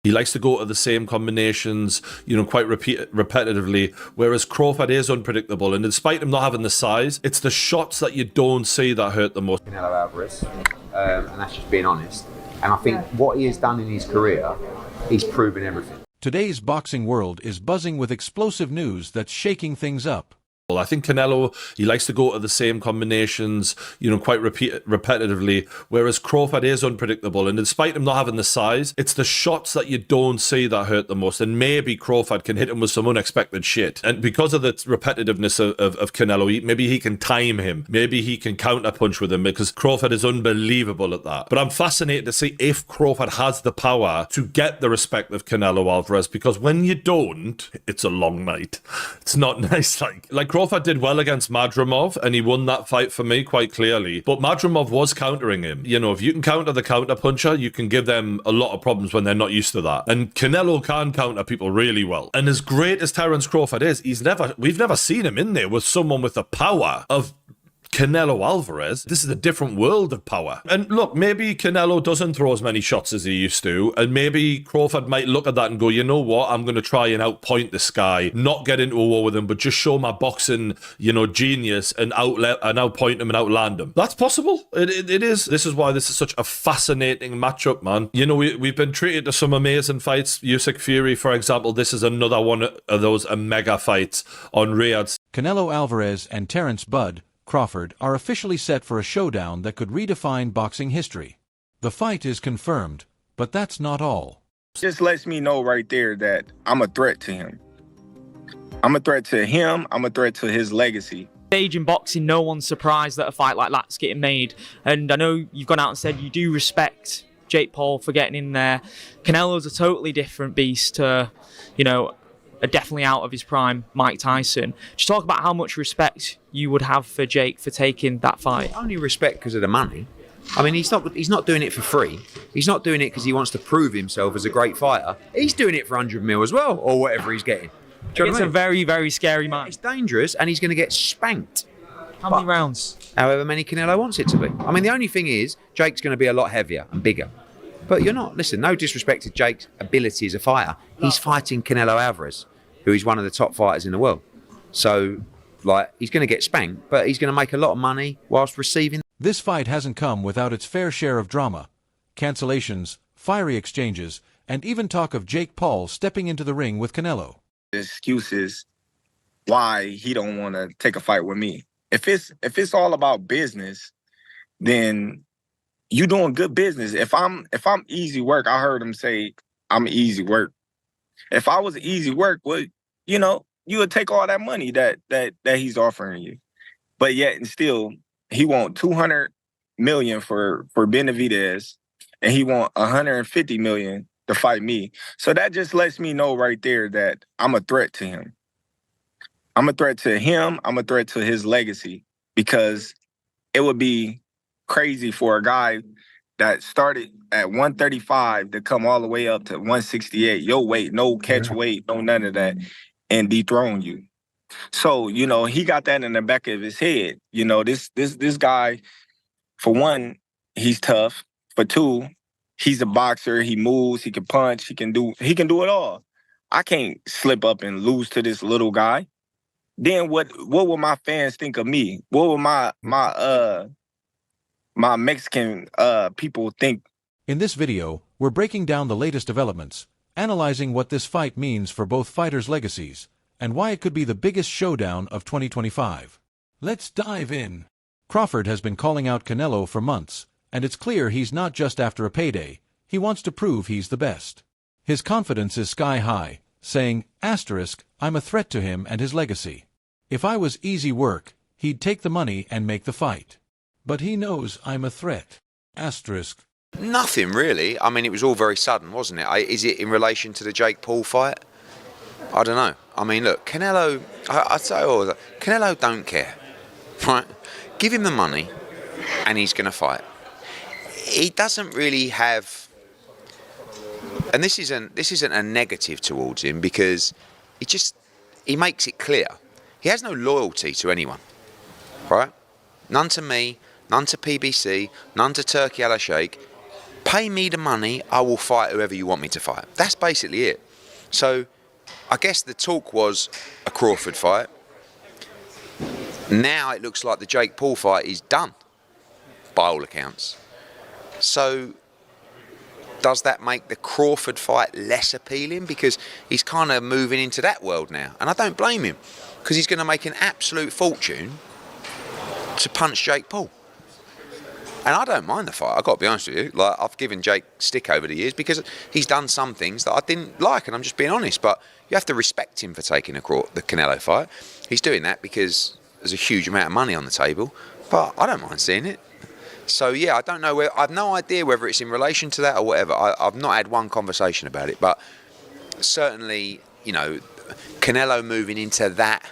He likes to go to the same combinations, quite repetitively, whereas Crawford is unpredictable. And despite him not having the size, it's the shots that you don't see that hurt the most. Canelo Álvarez, and that's just being honest. And I think what he has done in his career, he's proven everything. Today's boxing world is buzzing with explosive news that's shaking things up. Well, I think Canelo, he likes to go to the same combinations, quite repetitively, whereas Crawford is unpredictable. And despite him not having the size, it's the shots that you don't see that hurt the most. And maybe Crawford can hit him with some unexpected shit. And because of the repetitiveness of Canelo, maybe he can time him. Maybe he can counterpunch with him, because Crawford is unbelievable at that. But I'm fascinated to see if Crawford has the power to get the respect of Canelo Álvarez, because when you don't, it's a long night. It's not nice. Like Crawford did well against Madrimov, and he won that fight for me quite clearly. But Madrimov was countering him. If you can counter the counter-puncher, you can give them a lot of problems when they're not used to that. And Canelo can counter people really well. And as great as Terence Crawford is, we've never seen him in there with someone with the power of Canelo Álvarez. This is a different world of power. And look, maybe Canelo doesn't throw as many shots as he used to, and maybe Crawford might look at that and go, you know what, I'm going to try and outpoint this guy, not get into a war with him, but just show my boxing, genius, and outpoint him and outland him. That's possible. It is. This is why this is such a fascinating matchup, man. We've been treated to some amazing fights. Usyk Fury, for example, this is another one of those mega fights on Riyadh. Canelo Álvarez and Terence Bud Crawford are officially set for a showdown that could redefine boxing history. The fight is confirmed, but that's not all. Just lets me know right there that I'm a threat to him. I'm a threat to him. I'm a threat to his legacy. Stage in boxing, no one's surprised that a fight like that's getting made. And I know you've gone out and said you do respect Jake Paul for getting in there. Canelo's a totally different beast to, definitely out of his prime Mike Tyson. Just talk about how much respect you would have for Jake for taking that fight. Only respect because of the money. I mean, he's not doing it for free. He's not doing it because he wants to prove himself as a great fighter. He's doing it for 100 mil as well, or whatever he's getting. It's a very, very scary man. It's dangerous, and he's going to get spanked. How many rounds? However many Canelo wants it to be. I mean, the only thing is, Jake's going to be a lot heavier and bigger. But listen, no disrespect to Jake's ability as a fighter. He's fighting Canelo Álvarez, who is one of the top fighters in the world. So, he's going to get spanked, but he's going to make a lot of money whilst receiving. This fight hasn't come without its fair share of drama, cancellations, fiery exchanges, and even talk of Jake Paul stepping into the ring with Canelo. The excuses why he don't want to take a fight with me. If it's all about business, then you doing good business. If I'm easy work, I heard him say I'm easy work. If I was easy work, well, you would take all that money that he's offering you. But yet and still, he want $200 million for Benavidez, and he want $150 million to fight me. So that just lets me know right there that I'm a threat to him. I'm a threat to him. I'm a threat to his legacy, because it would be crazy for a guy that started at 135 to come all the way up to 168, your weight, no catch weight, no none of that, and dethrone you. So, he got that in the back of his head. This guy, for one, he's tough. For two, he's a boxer. He moves, he can punch, he can do it all. I can't slip up and lose to this little guy. Then what will my fans think of me? What will my Mexican people think? In this video, we're breaking down the latest developments, analyzing what this fight means for both fighters' legacies, and why it could be the biggest showdown of 2025. Let's dive in. Crawford has been calling out Canelo for months, and it's clear he's not just after a payday. He wants to prove he's the best. His confidence is sky high, saying, I'm a threat to him and his legacy. If I was easy work, he'd take the money and make the fight. But he knows I'm a threat. Nothing really. I mean, it was all very sudden, wasn't it? Is it in relation to the Jake Paul fight? I don't know. I mean, look, Canelo, I say all that. Canelo don't care, right? Give him the money and he's going to fight. He doesn't really have, and this isn't a negative towards him, because he makes it clear. He has no loyalty to anyone, right? None to me, none to PBC, none to Turki Al-Sheikh. pay me the money, I will fight whoever you want me to fight. That's basically it. So I guess the talk was a Crawford fight. Now it looks like the Jake Paul fight is done, by all accounts. So does that make the Crawford fight less appealing? Because he's kind of moving into that world now. And I don't blame him, because he's going to make an absolute fortune to punch Jake Paul. And I don't mind the fight, I've got to be honest with you. Like, I've given Jake stick over the years because he's done some things that I didn't like, and I'm just being honest. But you have to respect him for taking the Canelo fight. He's doing that because there's a huge amount of money on the table, but I don't mind seeing it. So yeah, I don't know I've no idea whether it's in relation to that or whatever. I've not had one conversation about it, but certainly, you know, Canelo moving into that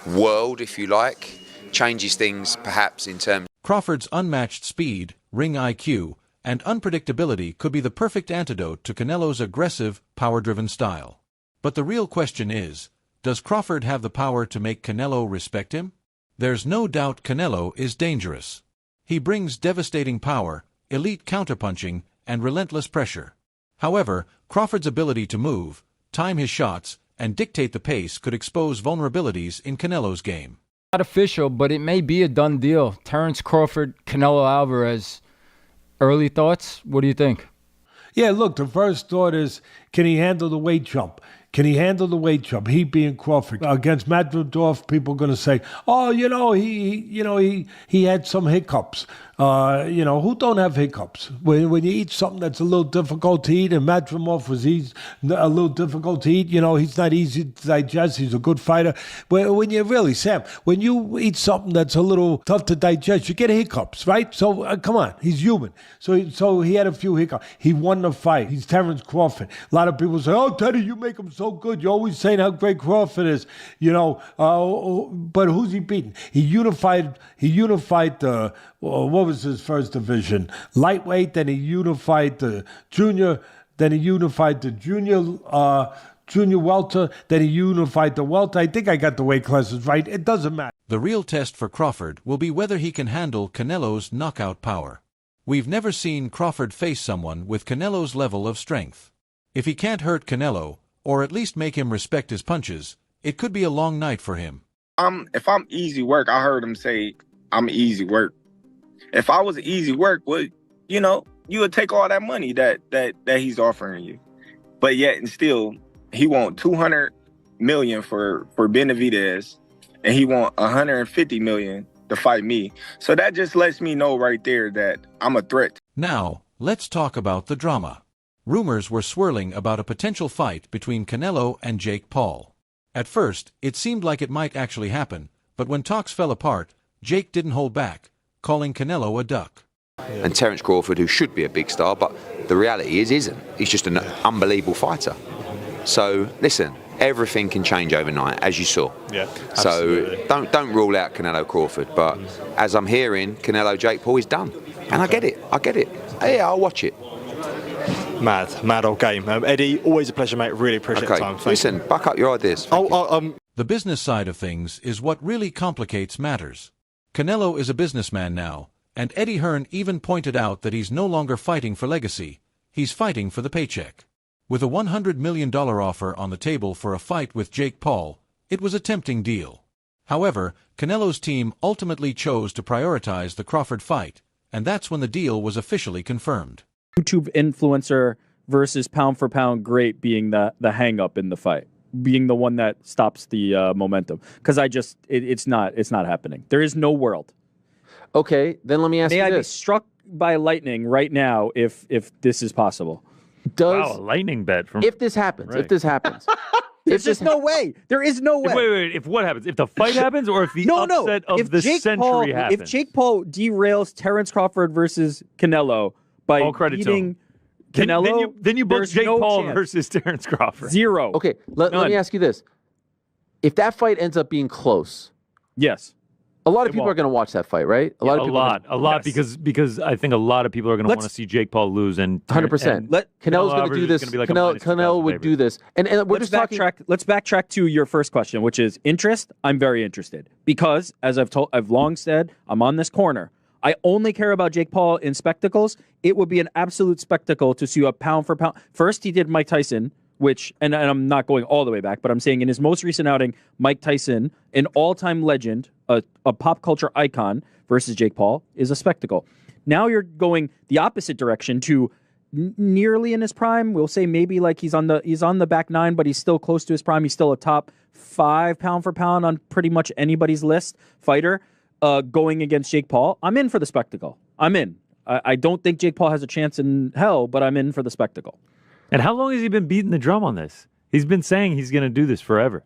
world, if you like, changes things perhaps in terms. Crawford's unmatched speed, ring IQ, and unpredictability could be the perfect antidote to Canelo's aggressive, power-driven style. But the real question is, does Crawford have the power to make Canelo respect him? There's no doubt Canelo is dangerous. He brings devastating power, elite counterpunching, and relentless pressure. However, Crawford's ability to move, time his shots, and dictate the pace could expose vulnerabilities in Canelo's game. Not official, but it may be a done deal. Terence Crawford, Canelo Álvarez. Early thoughts? What do you think? Yeah, look, the first thought is, can he handle the weight jump? Can he handle the weight jump? He being Crawford against Madridov, people are going to say, "Oh, he had some hiccups." Who don't have hiccups? When you eat something that's a little difficult to eat, and Madrimov was a little difficult to eat. He's not easy to digest. He's a good fighter. When you eat something that's a little tough to digest, you get hiccups, right? So come on, he's human. So he had a few hiccups. He won the fight. He's Terence Crawford. A lot of people say, "Oh, Teddy, you make him so good. You're always saying how great Crawford is." But who's he beating? He unified the. What was his first division? Lightweight. Then he unified the junior. Then he unified the junior welter. Then he unified the welter. I think I got the weight classes right. It doesn't matter. The real test for Crawford will be whether he can handle Canelo's knockout power. We've never seen Crawford face someone with Canelo's level of strength. If he can't hurt Canelo, or at least make him respect his punches, it could be a long night for him. If I'm easy work, I heard him say I'm easy work. If I was easy work, you would take all that money that he's offering you. But yet and still, he want $200 million for Benavidez, and he want $150 million to fight me. So that just lets me know right there that I'm a threat. Now, let's talk about the drama. Rumors were swirling about a potential fight between Canelo and Jake Paul. At first, it seemed like it might actually happen, but when talks fell apart, Jake didn't hold back, calling Canelo a duck. And Terence Crawford, who should be a big star, but the reality is isn't. He's just an unbelievable fighter. So, listen, everything can change overnight, as you saw. Yeah, absolutely. So don't rule out Canelo Crawford, but as I'm hearing, Canelo Jake Paul is done. And okay. I get it. Yeah, I'll watch it. Mad old game. Eddie, always a pleasure, mate. Really appreciate the time. Listen, back up your ideas. The business side of things is what really complicates matters. Canelo is a businessman now, and Eddie Hearn even pointed out that he's no longer fighting for legacy. He's fighting for the paycheck. With a $100 million offer on the table for a fight with Jake Paul, it was a tempting deal. However, Canelo's team ultimately chose to prioritize the Crawford fight, and that's when the deal was officially confirmed. YouTube influencer versus pound-for-pound great being the hang-up in the fight, being the one that stops the momentum. Because it's not happening. There is no world. Okay, then let me ask you this. May I be struck by lightning right now if this is possible? Does a lightning bet from if this happens? Right. If this happens, there's just no way. There is no way. Wait. If what happens? If the fight happens, or if the upset of the century happens? If Jake Paul derails Terence Crawford versus Canelo by beating Canelo, then you book Jake Paul chance. Versus Terence Crawford. Zero. Okay, let me ask you this: if that fight ends up being close, yes. A lot of people are going to watch that fight, right? A lot, because I think a lot of people are going to want to see Jake Paul lose, and 100%. Canelo's going to do this. Canelo would do this, and we're just talking. Let's backtrack to your first question, which is interest. I'm very interested because, as I've long said, I'm on this corner. I only care about Jake Paul in spectacles. It would be an absolute spectacle to see a pound for pound. First, he did Mike Tyson, which, and I'm not going all the way back, but I'm saying in his most recent outing, Mike Tyson, an all-time legend, a pop culture icon, versus Jake Paul is a spectacle. Now you're going the opposite direction to nearly in his prime. We'll say maybe like he's on the back nine, but he's still close to his prime. He's still a top 5 pound for pound on pretty much anybody's list fighter. Going against Jake Paul, I'm in for the spectacle. I'm in. I don't think Jake Paul has a chance in hell, but I'm in for the spectacle. And how long has he been beating the drum on this? He's been saying he's going to do this forever.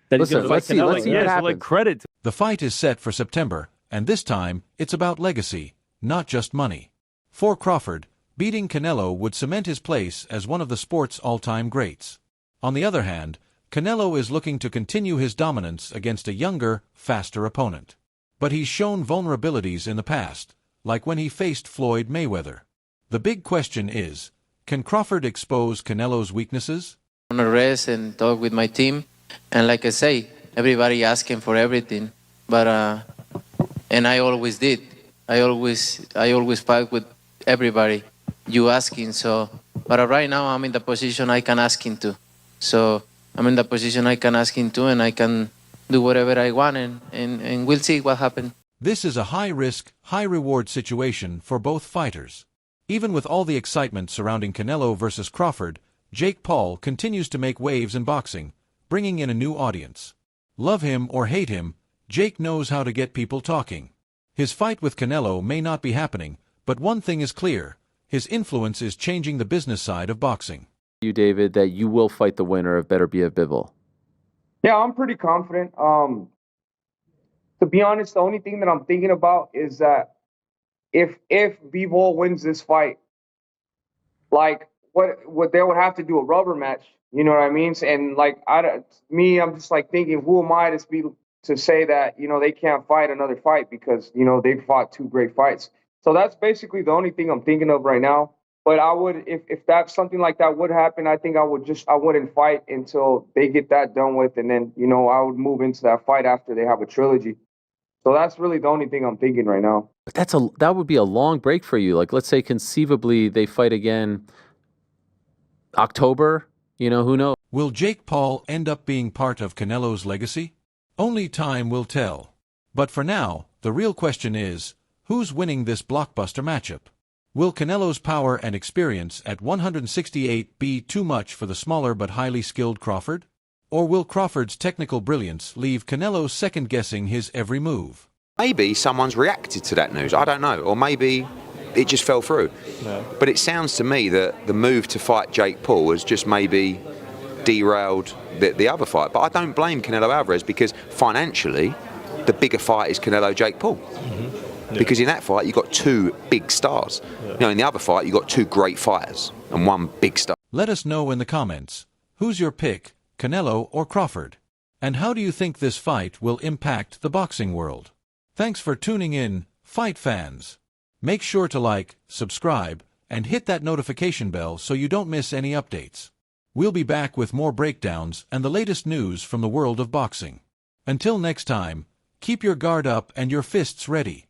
Listen, let's see what happens. Like credit. The fight is set for September, and this time it's about legacy, not just money. For Crawford, beating Canelo would cement his place as one of the sport's all-time greats. On the other hand, Canelo is looking to continue his dominance against a younger, faster opponent. But he's shown vulnerabilities in the past, like when he faced Floyd Mayweather. The big question is, can Crawford expose Canelo's weaknesses? I'm gonna rest and talk with my team, and like I say, everybody asking for everything, but and I always did. I always fight with everybody. You asking, so, but right now I'm in the position I can ask him to. So I'm in the position I can ask him to, and I can do whatever I want, and we'll see what happens. This is a high-risk, high-reward situation for both fighters. Even with all the excitement surrounding Canelo versus Crawford, Jake Paul continues to make waves in boxing, bringing in a new audience. Love him or hate him, Jake knows how to get people talking. His fight with Canelo may not be happening, but one thing is clear: his influence is changing the business side of boxing. You, David, that you will fight the winner of Better Be a Bivol. Yeah, I'm pretty confident. To be honest, the only thing that I'm thinking about is that if Bivol wins this fight, like what they would have to do a rubber match. You know what I mean? And like I'm just like thinking, who am I to say that they can't fight another fight because they've fought 2 great fights. So that's basically the only thing I'm thinking of right now. But I would, if that's something like that would happen, I think I wouldn't fight until they get that done with, and then I would move into that fight after they have a trilogy. So that's really the only thing I'm thinking right now. But that would be a long break for you. Like, let's say conceivably they fight again October. Who knows? Will Jake Paul end up being part of Canelo's legacy? Only time will tell. But for now, the real question is, who's winning this blockbuster matchup? Will Canelo's power and experience at 168 be too much for the smaller but highly skilled Crawford? Or will Crawford's technical brilliance leave Canelo second-guessing his every move? Maybe someone's reacted to that news. I don't know. Or maybe it just fell through. No. But it sounds to me that the move to fight Jake Paul has just maybe derailed the other fight. But I don't blame Canelo Alvarez because financially, the bigger fight is Canelo-Jake Paul. Mm-hmm. Yeah. Because in that fight, you've got 2 big stars. Yeah. In the other fight, you've got 2 great fighters and 1 big star. Let us know in the comments. Who's your pick, Canelo or Crawford? And how do you think this fight will impact the boxing world? Thanks for tuning in, fight fans. Make sure to like, subscribe, and hit that notification bell so you don't miss any updates. We'll be back with more breakdowns and the latest news from the world of boxing. Until next time, keep your guard up and your fists ready.